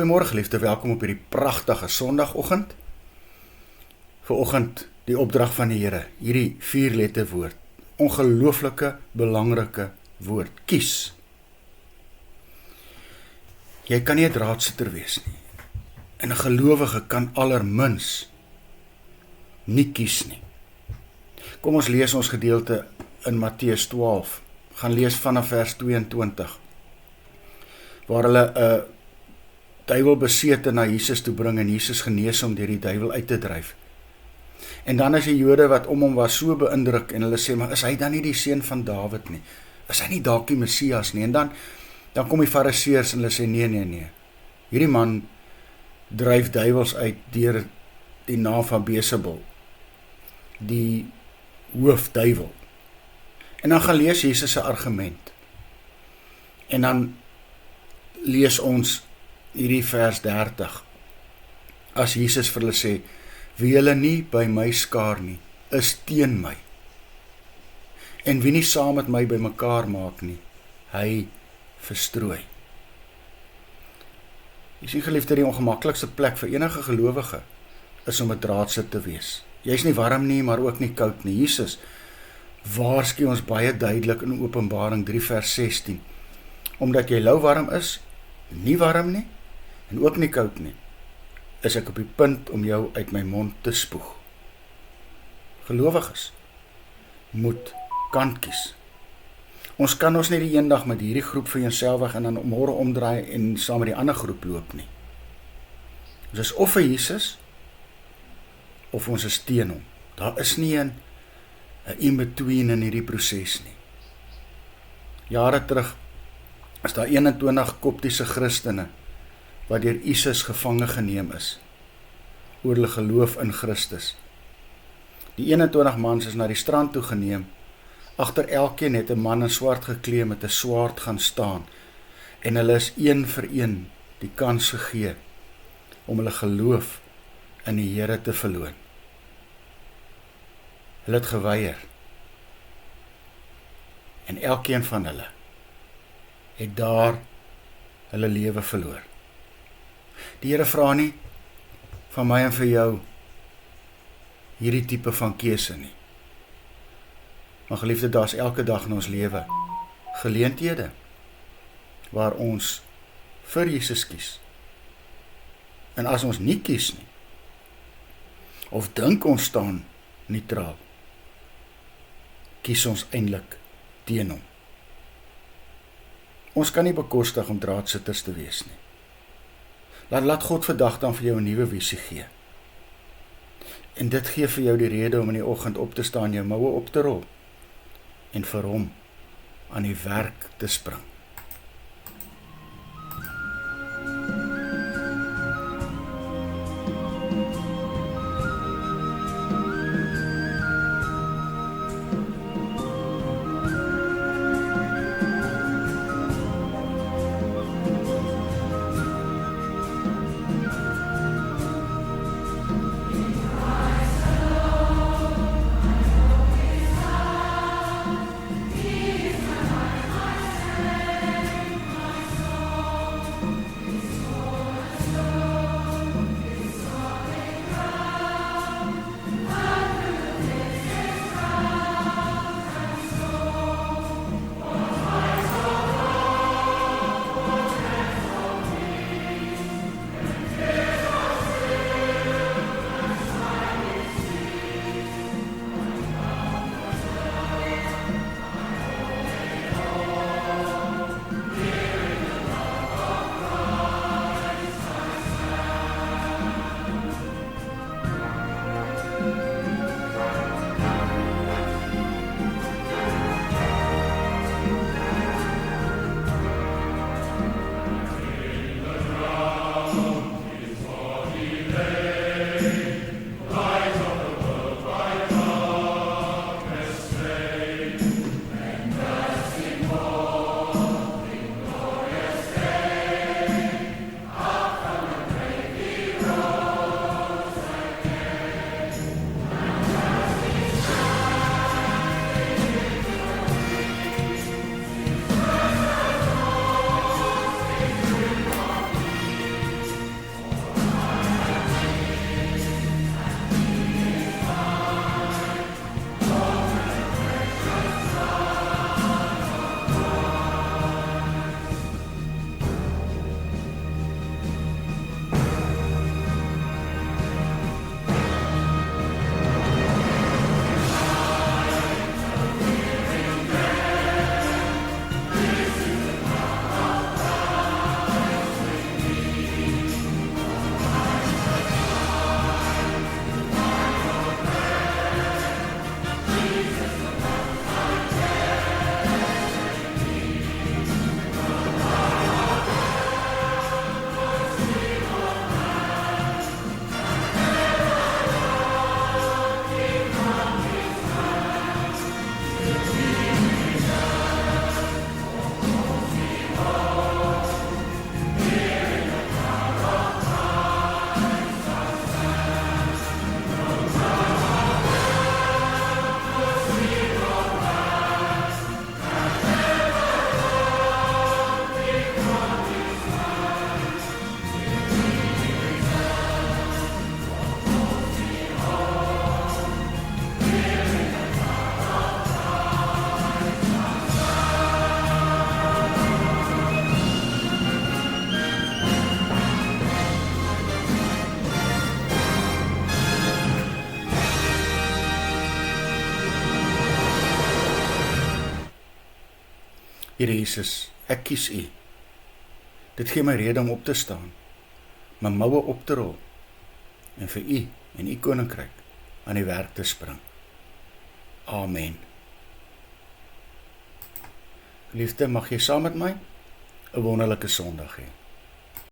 Goeiemôre geliefde, welkom op hierdie pragtige Sondagoggend. Vanoggend die opdrag van die Here, hierdie 4-letter woord, ongelooflike belangrike woord, kies. Jy kan nie 'n draadsitter wees nie. En 'n gelowige kan allermins nie kies nie. Kom ons lees ons gedeelte in Matteus 12. Gaan lees vanaf vers 22. Waar hulle 'n duiwel besete na Jesus toe bring en Jesus genees om deur die duiwel uit te dryf. En dan is die Jode wat om hom was so beïndruk en hulle sê, maar is hy dan nie die seun van Dawid nie? Is hy nie dalk die Messias nie? En dan kom die Fariseërs en hulle sê, nee. Hierdie man dryf duiwels uit deur die naam van Beelzebul, die hoofduiwel. En dan gaan lees Jesus se argument. En dan lees ons hierdie vers 30. As Jesus vir hulle sê, wie julle nie by my skaar nie, is teen my. En wie nie saam met my bymekaar maak nie, hy verstrooi. Jy sien geliefde, die ongemaklikste plek vir enige gelowige is om 'n draadsit te wees. Jy's nie warm nie, maar ook nie koud nie. Jesus waarsku ons baie duidelik in Openbaring 3 vers 16. Omdat jy lauwarm is, nie warm nie, en ook nie koud nie, is ek op die punt om jou uit my mond te spoeg. Gelowiges moet kant kies. Ons kan ons nie die eendag met hierdie groep vir jouself en dan môre omdraai en saam met die ander groep loop nie. Ons is of vir Jesus, of ons is teen hom. Daar is nie 'n in-between in hierdie proses nie. Jare terug is daar 21 Koptiese Christene wat deur ISIS gevange geneem is oor hulle geloof in Christus. Die 21 mans is na die strand toe geneem. Agter elkeen het 'n man in swart geklee met 'n swaard gaan staan en hulle is een vir een die kans gegee om hulle geloof in die Here te verloon. Hulle het geweier. En elkeen van hulle het daar hulle lewe verloor. Die Here vra nie van my en vir jou hierdie tipe van keuse nie. Maar geliefde, daar's elke dag in ons lewe geleenthede waar ons vir Jesus kies. En as ons nie kies nie, of dink ons staan neutraal, kies ons eintlik teen hom. Ons kan nie bekostig om draadsitters te wees nie. Laat God vandag dan vir jou 'n nuwe visie gee. En dit gee vir jou die rede om in die oggend op te staan, jou moue op te rol en vir hom aan die werk te spring. Here Jesus, ek kies U. Dit gee my rede om op te staan, my moue op te rol en vir U en U koninkryk aan die werk te spring. Amen. Liefde, mag jy saam met my 'n wonderlike Sondag hê.